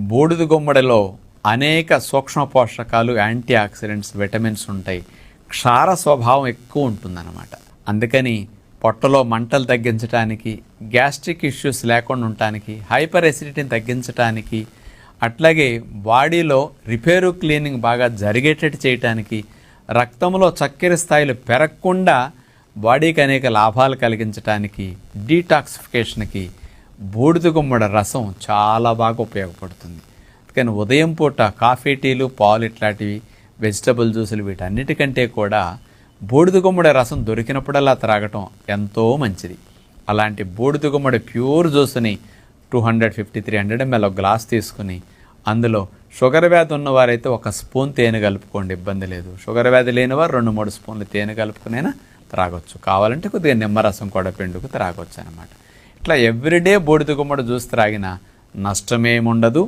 బూడిద గుమ్మడిలో అనేక సూక్ష్మ పోషకాలు, యాంటీ ఆక్సిడెంట్స్, విటమిన్స్ ఉంటాయి. క్షార స్వభావం ఎక్కువ ఉంటుందన్నమాట. అందుకని పొట్టలో మంటలు తగ్గించడానికి, గ్యాస్ట్రిక్ ఇష్యూస్ లేకుండా ఉండటానికి, హైపర్ ఎసిడిటీని తగ్గించడానికి, అట్లాగే బాడీలో రిపేరు క్లీనింగ్ బాగా జరిగేటట్టు చేయటానికి, రక్తంలో చక్కెర స్థాయిలు పెరగకుండా బాడీకి అనేక లాభాలు కలిగించడానికి, డీటాక్సిఫికేషన్కి బూడిద గుమ్మడి రసం చాలా బాగా ఉపయోగపడుతుంది. కానీ ఉదయం పూట కాఫీ, టీలు, పాలు ఇట్లాంటివి, వెజిటబుల్ జ్యూసులు వీటన్నిటికంటే కూడా బూడిద గుమ్మడి రసం దొరికినప్పుడల్లా త్రాగటం ఎంతో మంచిది. అలాంటి బూడిద గుమ్మడి ప్యూర్ జ్యూస్ని 250-300 ml ఒక గ్లాస్ తీసుకుని అందులో షుగర్ వ్యాధి ఉన్నవారైతే 1 స్పూన్ తేనె కలుపుకోండి, ఇబ్బంది లేదు. షుగర్ వ్యాధి లేనివారు 2-3 స్పూన్లు తేనె కలుపుకునైనా త్రాగొచ్చు. కావాలంటే కొద్దిగా నిమ్మరసం కూడా పిండుకు త్రాగొచ్చు అనమాట. ఇట్లా ఎవ్రీడే బూడిద గుమ్మడి జ్యూస్ త్రాగినా నష్టమేముండదు.